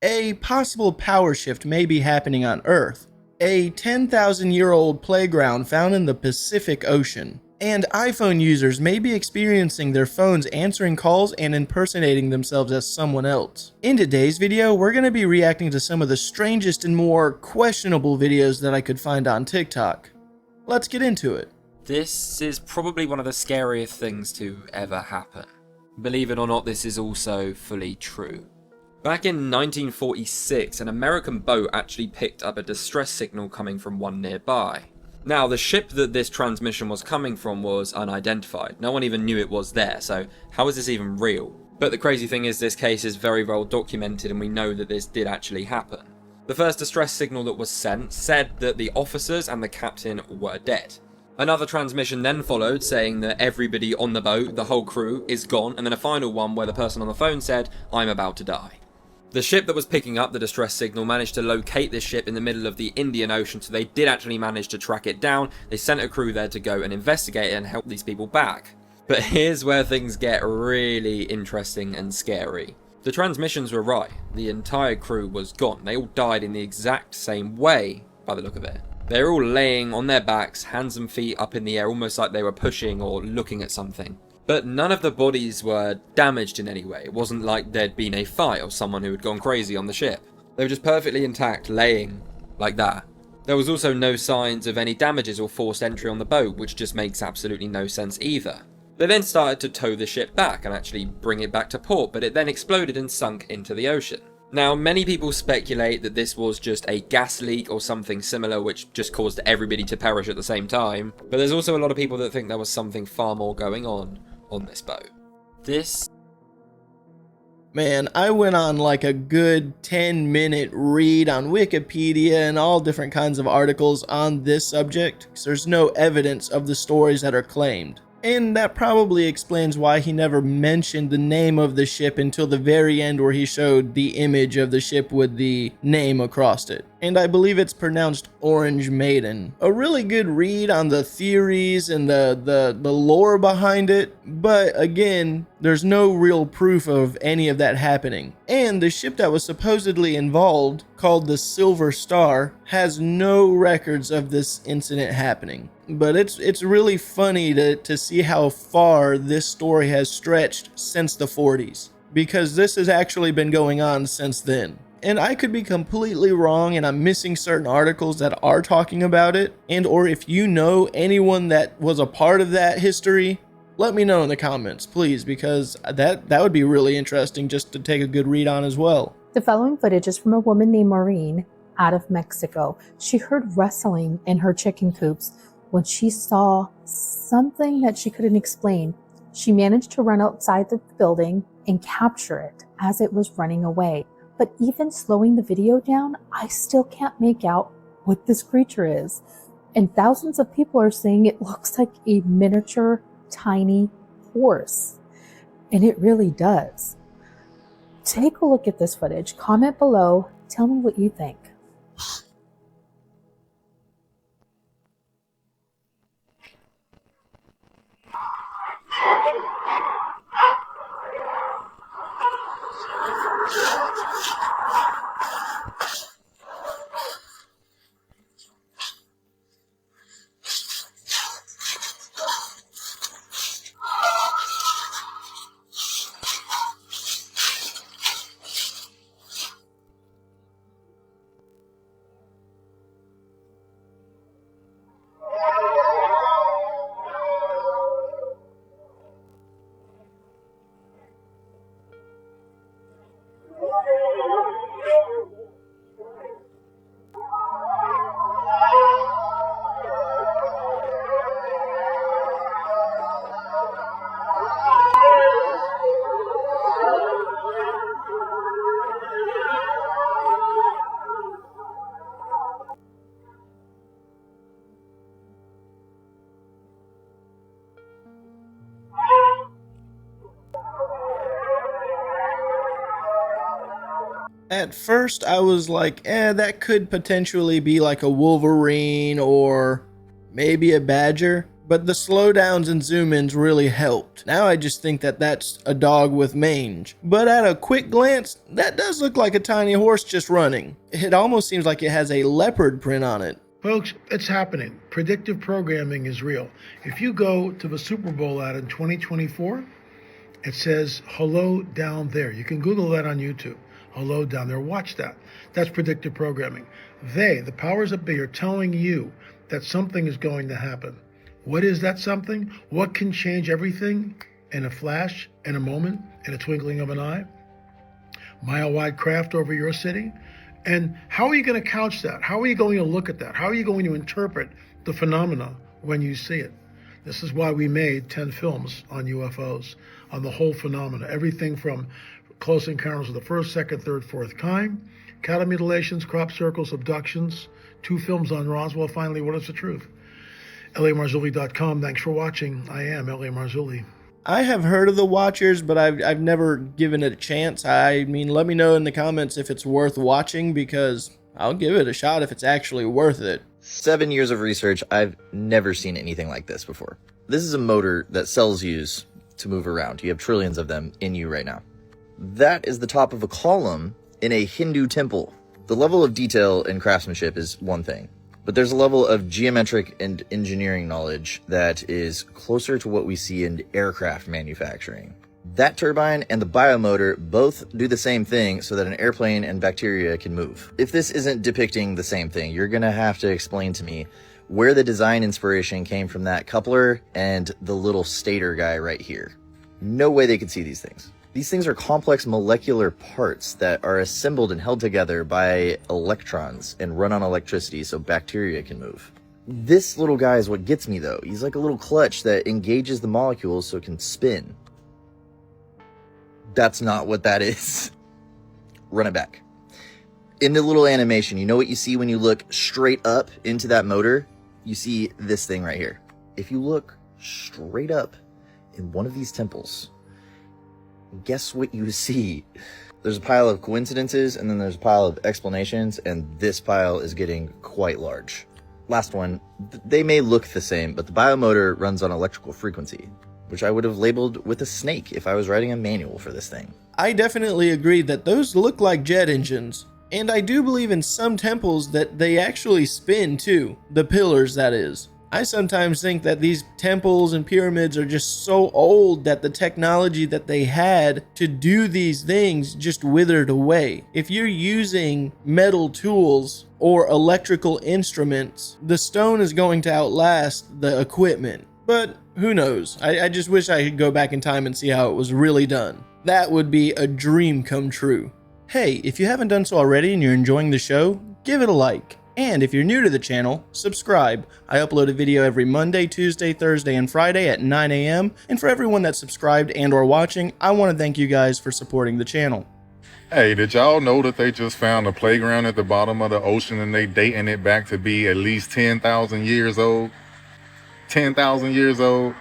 A possible power shift may be happening on Earth, a 10,000-year-old playground found in the Pacific Ocean, and iPhone users may be experiencing their phones answering calls and impersonating themselves as someone else. In today's video, we're going to be reacting to some of the strangest and more questionable videos that I could find on TikTok. Let's get into it. This is probably one of the scariest things to ever happen. Believe it or not, this is also fully true. Back in 1946, an American boat actually picked up a distress signal coming from one nearby. Now, the ship that this transmission was coming from was unidentified. No one even knew it was there, so how is this even real? But the crazy thing is, this case is very well documented and we know that this did actually happen. The first distress signal that was sent said that the officers and the captain were dead. Another transmission then followed saying that everybody on the boat, the whole crew, is gone, and then a final one where the person on the phone said, "I'm about to die." The ship that was picking up the distress signal managed to locate this ship in the middle of the Indian Ocean, so they did actually manage to track it down. They sent a crew there to go and investigate it and help these people back. But here's where things get really interesting and scary. The transmissions were right. The entire crew was gone. They all died in the exact same way, by the look of it. They were all laying on their backs, hands and feet up in the air, almost like they were pushing or looking at something. But none of the bodies were damaged in any way. It wasn't like there'd been a fight or someone who had gone crazy on the ship. They were just perfectly intact, laying like that. There was also no signs of any damages or forced entry on the boat, which just makes absolutely no sense either. They then started to tow the ship back and actually bring it back to port, but it then exploded and sunk into the ocean. Now, many people speculate that this was just a gas leak or something similar which just caused everybody to perish at the same time, but there's also a lot of people that think there was something far more going on this boat. Man, I went on like a good 10-minute read on Wikipedia and all different kinds of articles on this subject, because there's no evidence of the stories that are claimed. And that probably explains why he never mentioned the name of the ship until the very end, where he showed the image of the ship with the name across it. And I believe it's pronounced Orange Maiden. A really good read on the theories and the lore behind it, but again, there's no real proof of any of that happening. And the ship that was supposedly involved, called the Silver Star, has no records of this incident happening. But it's really funny to see how far this story has stretched since the 40s, because this has actually been going on since then. And I could be completely wrong and I'm missing certain articles that are talking about it, and or if you know anyone that was a part of that history, let me know in the comments, please, because that would be really interesting just to take a good read on as well. The following footage is from a woman named Maureen out of Mexico. She heard rustling in her chicken coops when she saw something that she couldn't explain. She managed to run outside the building and capture it as it was running away. But even slowing the video down, I still can't make out what this creature is. And thousands of people are saying it looks like a miniature, tiny horse. And it really does. Take a look at this footage. Comment below. Tell me what you think. At first, I was like, that could potentially be like a wolverine or maybe a badger. but the slowdowns and zoom ins really helped. Now I just think that that's a dog with mange. But at a quick glance, that does look like a tiny horse just running. It almost seems like it has a leopard print on it. Folks, it's happening. Predictive programming is real. If you go to the Super Bowl ad in 2024, it says, hello down there. You can Google that on YouTube. Hello down there. Watch that. That's predictive programming. The powers that be, are telling you that something is going to happen. What is that something? What can change everything in a flash, in a moment, in a twinkling of an eye? Mile-wide craft over your city? And how are you going to couch that? How are you going to look at that? How are you going to interpret the phenomena when you see it? This is why we made 10 films on UFOs, on the whole phenomena. Everything from close encounters of the first, second, third, fourth kind, cattle mutilations, crop circles, abductions, 2 films on Roswell. Finally, what is the truth? LAMarzulli.com. Thanks for watching. I am L.A. Marzulli. I have heard of the Watchers, but I've never given it a chance. I mean, let me know in the comments if it's worth watching, because I'll give it a shot if it's actually worth it. 7 years of research, I've never seen anything like this before. This is a motor that cells use to move around. You have trillions of them in you right now. That is the top of a column in a Hindu temple. The level of detail and craftsmanship is one thing, but there's a level of geometric and engineering knowledge that is closer to what we see in aircraft manufacturing. That turbine and the Biom Motor both do the same thing so that an airplane and bacteria can move. If this isn't depicting the same thing, you're gonna have to explain to me where the design inspiration came from that coupler and the little stator guy right here. No way they could see these things. These things are complex molecular parts that are assembled and held together by electrons and run on electricity so bacteria can move. This little guy is what gets me though. He's like a little clutch that engages the molecules so it can spin. That's not what that is. Run it back. In the little animation, you know what you see when you look straight up into that motor? You see this thing right here. If you look straight up in one of these temples, guess what you see? There's a pile of coincidences, and then there's a pile of explanations, and this pile is getting quite large. Last one, they may look the same, but the Biom Motor runs on electrical frequency, which I would have labeled with a snake if I was writing a manual for this thing. I definitely agree that those look like jet engines, and I do believe in some temples that they actually spin too, the pillars that is. I sometimes think that these temples and pyramids are just so old that the technology that they had to do these things just withered away. If you're using metal tools or electrical instruments, the stone is going to outlast the equipment. But who knows? I just wish I could go back in time and see how it was really done. That would be a dream come true. Hey, if you haven't done so already and you're enjoying the show, give it a like. And if you're new to the channel, subscribe. I upload a video every Monday, Tuesday, Thursday, and Friday at 9 a.m. And for everyone that's subscribed and or watching, I want to thank you guys for supporting the channel. Hey, did y'all know that they just found a playground at the bottom of the ocean and they dating it back to be at least 10,000 years old? 10,000 years old?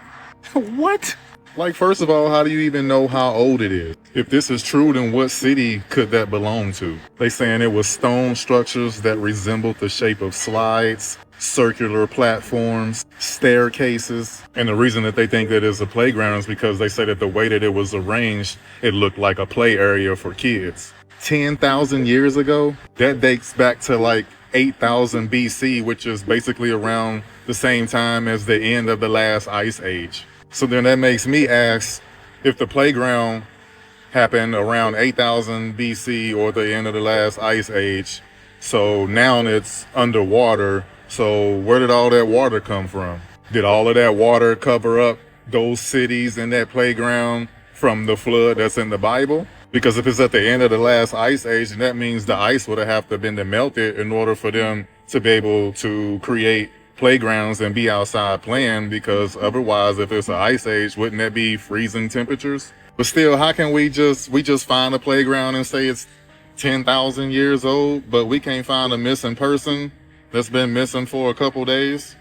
What? Like, first of all, how do you even know how old it is? If this is true, then what city could that belong to? They saying it was stone structures that resembled the shape of slides, circular platforms, staircases. And the reason that they think that it's a playground is because they say that the way that it was arranged, it looked like a play area for kids. 10,000 years ago? That dates back to like 8,000 BC, which is basically around the same time as the end of the last ice age. So then that makes me ask, if the playground happened around 8,000 BC or the end of the last ice age, so now it's underwater, so where did all that water come from? Did all of that water cover up those cities and that playground from the flood that's in the Bible? Because if it's at the end of the last ice age, then that means the ice would have to have been melted in order for them to be able to create playgrounds and be outside playing, because otherwise, if it's an ice age, wouldn't that be freezing temperatures? But still, how can we just find a playground and say it's 10,000 years old, but we can't find a missing person that's been missing for a couple days?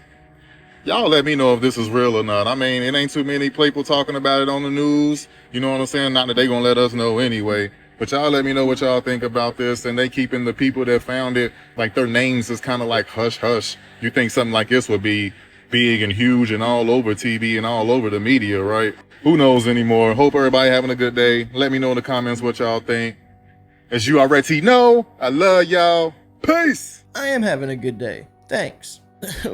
Y'all let me know if this is real or not. I mean, it ain't too many people talking about it on the news. You know what I'm saying? Not that they gonna let us know anyway. But y'all let me know what y'all think about this. And they keeping the people that found it, like their names is kind of like hush hush. You think something like this would be big and huge and all over TV and all over the media, right? Who knows anymore? Hope everybody having a good day. Let me know in the comments what y'all think. As you already know, I love y'all. Peace! I am having a good day. Thanks.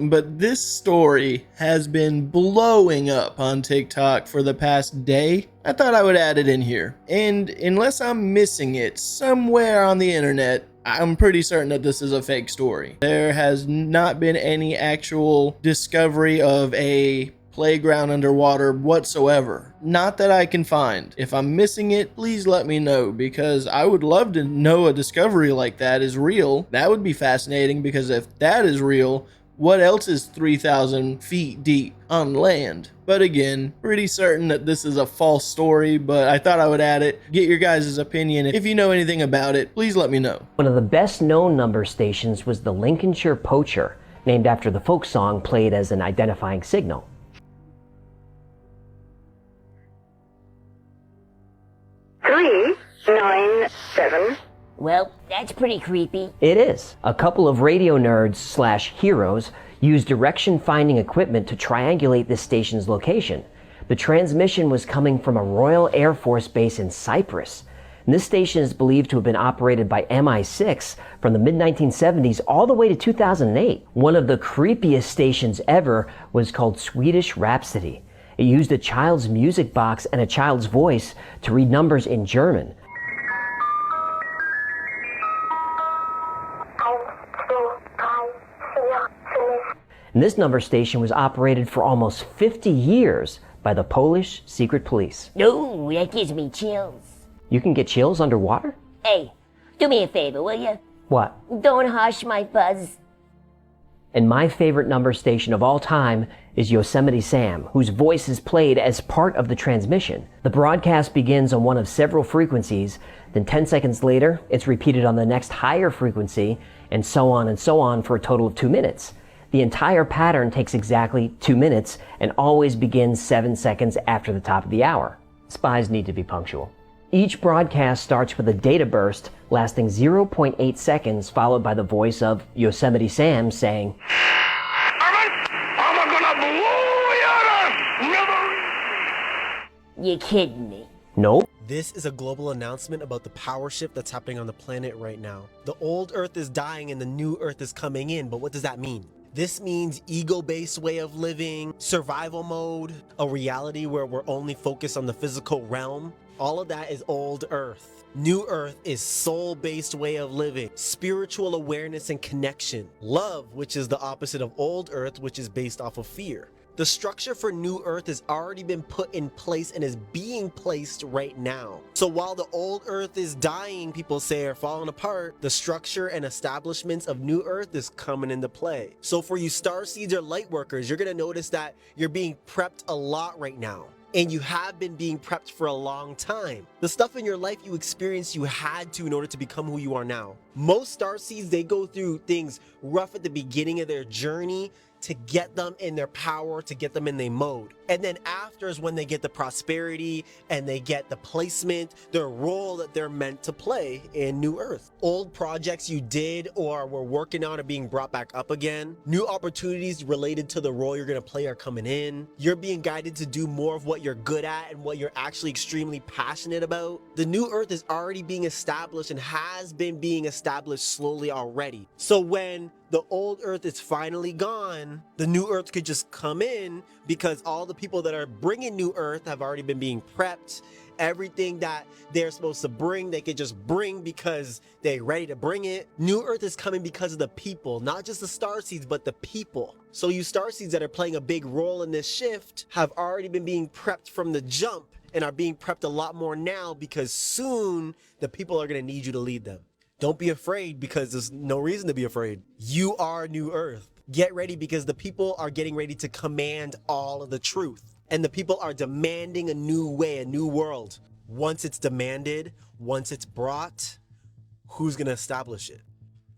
But this story has been blowing up on TikTok for the past day. I thought I would add it in here. And unless I'm missing it somewhere on the internet, I'm pretty certain that this is a fake story. There has not been any actual discovery of a playground underwater whatsoever. Not that I can find. If I'm missing it, please let me know, because I would love to know a discovery like that is real. That would be fascinating, because if that is real, what else is 3,000 feet deep on land? But again, pretty certain that this is a false story, but I thought I would add it. Get your guys' opinion. If you know anything about it, please let me know. One of the best known number stations was the Lincolnshire Poacher, named after the folk song played as an identifying signal. Three, 9, 7. Well, that's pretty creepy. It is. A couple of radio nerds / heroes used direction-finding equipment to triangulate this station's location. The transmission was coming from a Royal Air Force base in Cyprus. And this station is believed to have been operated by MI6 from the mid-1970s all the way to 2008. One of the creepiest stations ever was called Swedish Rhapsody. It used a child's music box and a child's voice to read numbers in German. And this number station was operated for almost 50 years by the Polish secret police. No, that gives me chills. You can get chills underwater? Hey, do me a favor, will you? What? Don't hush my buzz. And my favorite number station of all time is Yosemite Sam, whose voice is played as part of the transmission. The broadcast begins on one of several frequencies, then 10 seconds later, it's repeated on the next higher frequency, and so on for a total of 2 minutes. The entire pattern takes exactly 2 minutes and always begins 7 seconds after the top of the hour. Spies need to be punctual. Each broadcast starts with a data burst lasting 0.8 seconds, followed by the voice of Yosemite Sam saying, You kidding me? Nope. This is a global announcement about the power shift that's happening on the planet right now. The old Earth is dying and the new Earth is coming in, but what does that mean? This means ego-based way of living, survival mode, a reality where we're only focused on the physical realm. All of that is old Earth. New Earth is soul-based way of living, spiritual awareness and connection. Love, which is the opposite of old Earth, which is based off of fear. The structure for New Earth has already been put in place and is being placed right now. So while the old Earth is dying, people say, are falling apart, the structure and establishments of New Earth is coming into play. So for you starseeds or light workers, you're gonna notice that you're being prepped a lot right now. And you have been being prepped for a long time. The stuff in your life you experienced, you had to in order to become who you are now. Most starseeds, they go through things rough at the beginning of their journey to get them in their power, to get them in their mode. And then after is when they get the prosperity and they get the placement, their role that they're meant to play in New Earth. Old projects you did or were working on are being brought back up again. New opportunities related to the role you're gonna play are coming in. You're being guided to do more of what you're good at and what you're actually extremely passionate about. The New Earth is already being established and has been being established slowly already. So when the old Earth is finally gone, the New Earth could just come in because all the people that are bringing New Earth have already been being prepped. Everything that they're supposed to bring, they could just bring because they're ready to bring it. New Earth is coming because of the people, not just the starseeds, but the people. So you starseeds that are playing a big role in this shift have already been being prepped from the jump and are being prepped a lot more now because soon the people are going to need you to lead them. Don't be afraid because there's no reason to be afraid. You are New Earth. Get ready because the people are getting ready to command all of the truth. And the people are demanding a new way, a new world. Once it's demanded, once it's brought, who's going to establish it?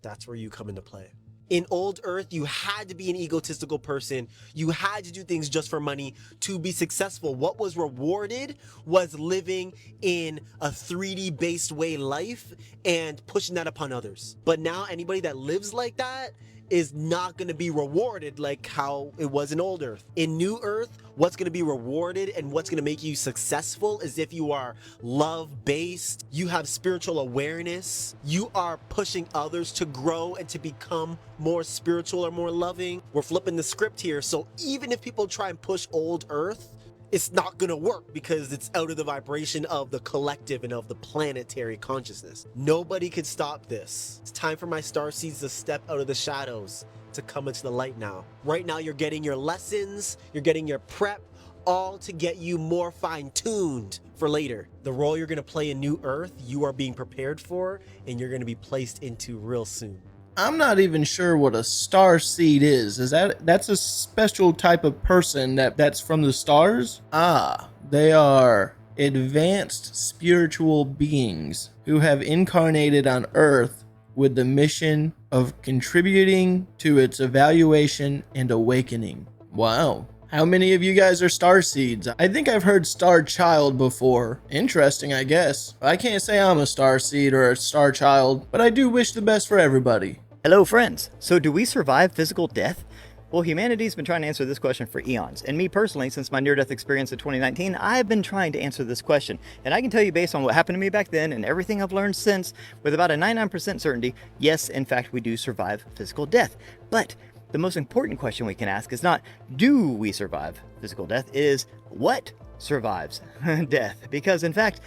That's where you come into play. In old Earth, you had to be an egotistical person. You had to do things just for money to be successful. What was rewarded was living in a 3D based way life and pushing that upon others. But now anybody that lives like that is not going to be rewarded like how it was in old Earth. In new Earth, what's going to be rewarded and what's going to make you successful is if you are love-based, you have spiritual awareness, you are pushing others to grow and to become more spiritual or more loving. We're flipping the script here, so even if people try and push old Earth, it's not gonna work because it's out of the vibration of the collective and of the planetary consciousness. Nobody could stop this. It's time for my star seeds to step out of the shadows to come into the light now. Right now, you're getting your lessons, you're getting your prep, all to get you more fine-tuned for later. The role you're gonna play in New Earth, you are being prepared for, and you're gonna be placed into real soon. I'm not even sure what a star seed is. That's a special type of person that's from the stars? Ah, they are advanced spiritual beings who have incarnated on Earth with the mission of contributing to its evaluation and awakening. Wow. How many of you guys are star seeds? I think I've heard star child before. Interesting, I guess. I can't say I'm a star seed or a star child, but I do wish the best for everybody. Hello friends! So do we survive physical death? Well, humanity's been trying to answer this question for eons, and me personally, since my near-death experience in 2019, I've been trying to answer this question. And I can tell you based on what happened to me back then and everything I've learned since, with about a 99% certainty, yes, in fact, we do survive physical death. But the most important question we can ask is not, do we survive physical death? It is, what survives death? Because in fact,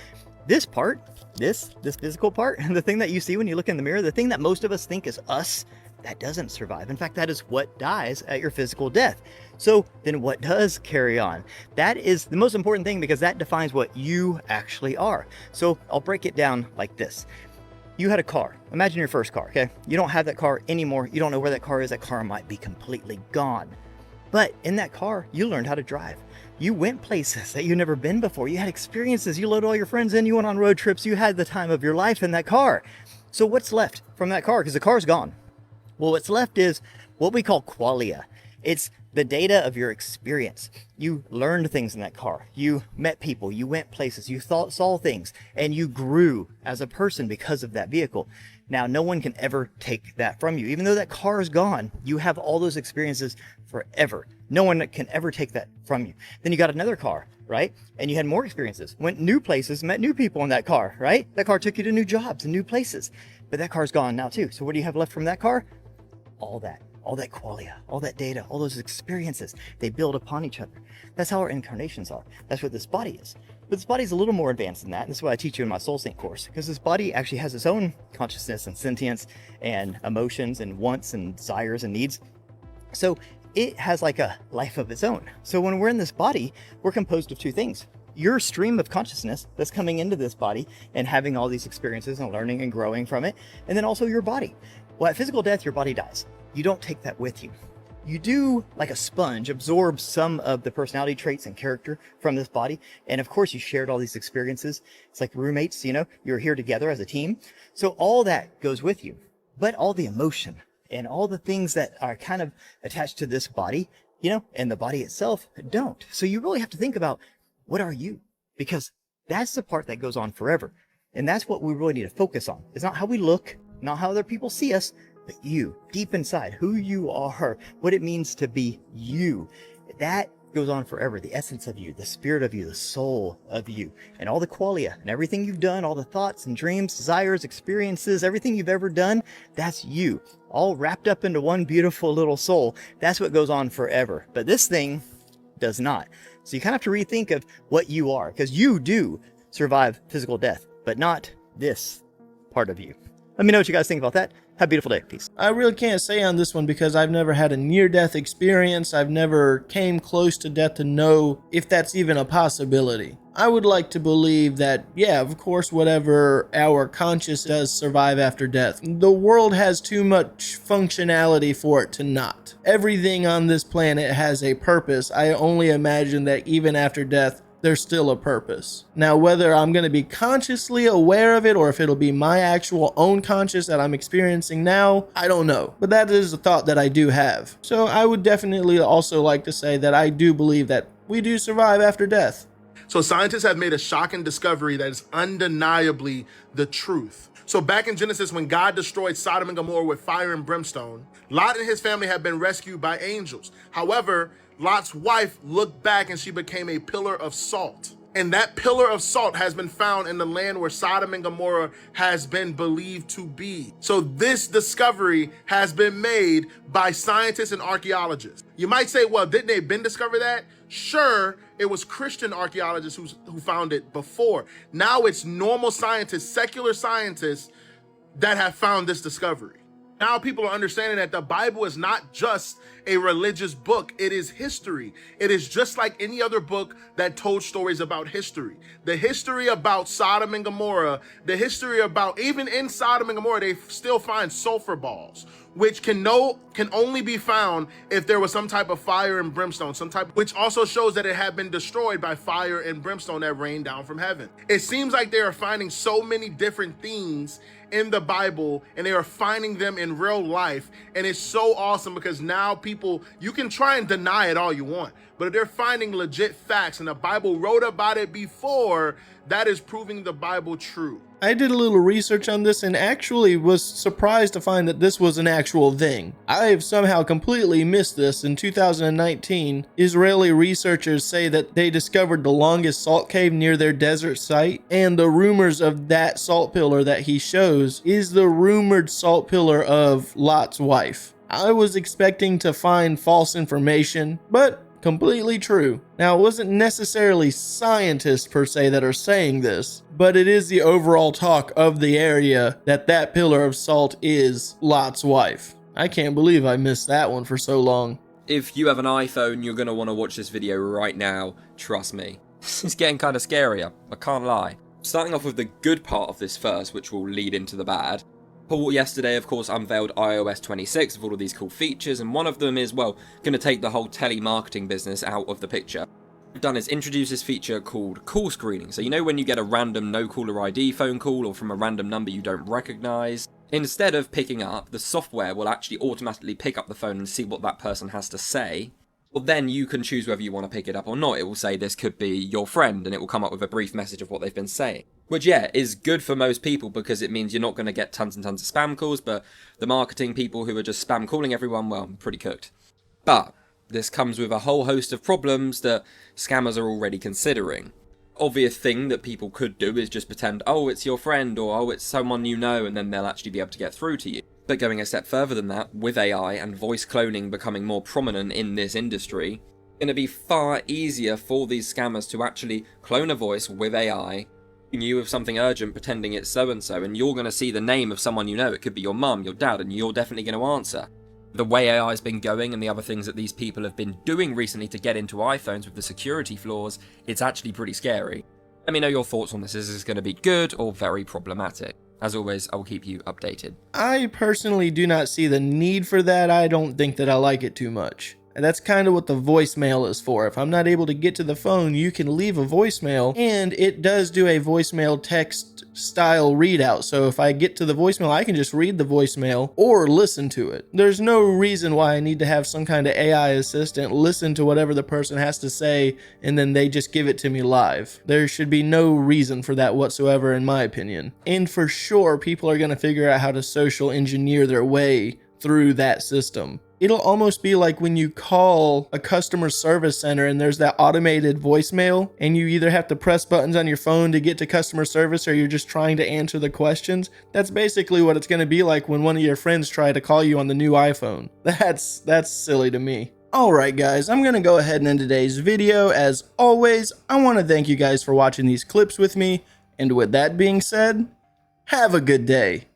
this part, this physical part, the thing that you see when you look in the mirror, the thing that most of us think is us, that doesn't survive. In fact, that is what dies at your physical death. So then what does carry on? That is the most important thing because that defines what you actually are. So I'll break it down like this. You had a car. Imagine your first car, okay? You don't have that car anymore. You don't know where that car is. That car might be completely gone. But in that car, you learned how to drive. You went places that you've never been before. You had experiences. You loaded all your friends in. You went on road trips. You had the time of your life in that car. So what's left from that car? Because the car's gone. Well, what's left is what we call qualia. It's the data of your experience. You learned things in that car. You met people. You went places. You saw things. And you grew as a person because of that vehicle. Now, no one can ever take that from you. Even though that car is gone, you have all those experiences forever. No one can ever take that from you. Then you got another car, right? And you had more experiences, went new places, met new people in that car, right? That car took you to new jobs and new places. But that car's gone now too. So what do you have left from that car? All that qualia, all that data, all those experiences, they build upon each other. That's how our incarnations are. That's what this body is. But this body is a little more advanced than that. And this is what I teach you in my Soul Sync course, because this body actually has its own consciousness and sentience and emotions and wants and desires and needs. So it has like a life of its own. So when we're in this body, we're composed of two things. Your stream of consciousness that's coming into this body and having all these experiences and learning and growing from it, and then also your body. Well, at physical death, your body dies. You don't take that with you. You do, like a sponge, absorb some of the personality traits and character from this body. And of course, you shared all these experiences. It's like roommates, you know, you're here together as a team. So all that goes with you, but all the emotion and all the things that are kind of attached to this body, you know, and the body itself don't. So you really have to think about, what are you? Because that's the part that goes on forever. And that's what we really need to focus on. It's not how we look, not how other people see us, but you, deep inside, who you are, what it means to be you. That goes on forever. The essence of you, the spirit of you, the soul of you, and all the qualia and everything you've done, all the thoughts and dreams, desires, experiences, everything you've ever done, that's you, all wrapped up into one beautiful little soul. That's what goes on forever. But this thing does not. So you kind of have to rethink of what you are, because you do survive physical death, but not this part of you. Let me know what you guys think about that. Have a beautiful day. Peace. I really can't say on this one because I've never had a near-death experience. I've never came close to death to know if that's even a possibility. I would like to believe that, yeah, of course, whatever our conscious does survive after death. The world has too much functionality for it to not. Everything on this planet has a purpose. I only imagine that even after death, there's still a purpose. Now, whether I'm going to be consciously aware of it or if it'll be my actual own conscious that I'm experiencing now, I don't know. But that is a thought that I do have. So I would definitely also like to say that I do believe that we do survive after death. So scientists have made a shocking discovery that is undeniably the truth. So back in Genesis, when God destroyed Sodom and Gomorrah with fire and brimstone, Lot and his family had been rescued by angels. However, Lot's wife looked back and she became a pillar of salt. And that pillar of salt has been found in the land where Sodom and Gomorrah has been believed to be. So this discovery has been made by scientists and archaeologists. You might say, well, didn't they been discover that? Sure, it was Christian archaeologists who found it before. Now it's normal scientists, secular scientists that have found this discovery. Now people are understanding that the Bible is not just a religious book, it is history. It is just like any other book that told stories about history. The history about Sodom and Gomorrah, the history about, even in Sodom and Gomorrah, they still find sulfur balls, which can only be found if there was some type of fire and brimstone, which also shows that it had been destroyed by fire and brimstone that rained down from heaven. It seems like they are finding so many different things in the Bible, and they are finding them in real life, and it's so awesome because now people, you can try and deny it all you want, but if they're finding legit facts and the Bible wrote about it before, that is proving the Bible true. I did a little research on this and actually was surprised to find that this was an actual thing. I have somehow completely missed this. In 2019, Israeli researchers say that they discovered the longest salt cave near their desert site, and the rumors of that salt pillar that he shows is the rumored salt pillar of Lot's wife. I was expecting to find false information, but completely true. Now, it wasn't necessarily scientists per se that are saying this, but it is the overall talk of the area that that pillar of salt is Lot's wife. I can't believe I missed that one for so long. If you have an iPhone, you're going to want to watch this video right now, trust me. It's getting kind of scarier, I can't lie. Starting off with the good part of this first, which will lead into the bad. Paul yesterday, of course, unveiled iOS 26 with all of these cool features, and one of them is, well, going to take the whole telemarketing business out of the picture. What they've done is introduce this feature called call screening. So you know when you get a random no-caller ID phone call or from a random number you don't recognize? Instead of picking up, the software will actually automatically pick up the phone and see what that person has to say. Well, then you can choose whether you want to pick it up or not. It will say this could be your friend, and it will come up with a brief message of what they've been saying. Which, yeah, is good for most people because it means you're not going to get tons and tons of spam calls, but the marketing people who are just spam calling everyone, well, pretty cooked. But this comes with a whole host of problems that scammers are already considering. Obvious thing that people could do is just pretend, oh, it's your friend, or oh, it's someone you know, and then they'll actually be able to get through to you. But going a step further than that, with AI and voice cloning becoming more prominent in this industry, it's going to be far easier for these scammers to actually clone a voice with AI, you with something urgent pretending it's so-and-so, and you're going to see the name of someone you know. It could be your mum, your dad, and you're definitely going to answer. The way AI's been going and the other things that these people have been doing recently to get into iPhones with the security flaws, it's actually pretty scary. Let me know your thoughts on this. Is this going to be good or very problematic? As always, I will keep you updated. I personally do not see the need for that. I don't think that I like it too much. And that's kind of what the voicemail is for. If I'm not able to get to the phone, you can leave a voicemail, and it does do a voicemail text style readout. So if I get to the voicemail, I can just read the voicemail or listen to it. There's no reason why I need to have some kind of AI assistant listen to whatever the person has to say and then they just give it to me live. There should be no reason for that whatsoever, in my opinion. And for sure, people are going to figure out how to social engineer their way through that system. It'll almost be like when you call a customer service center and there's that automated voicemail and you either have to press buttons on your phone to get to customer service or you're just trying to answer the questions. That's basically what it's going to be like when one of your friends try to call you on the new iPhone. That's silly to me. Alright guys, I'm going to go ahead and end today's video. As always, I want to thank you guys for watching these clips with me. And with that being said, have a good day.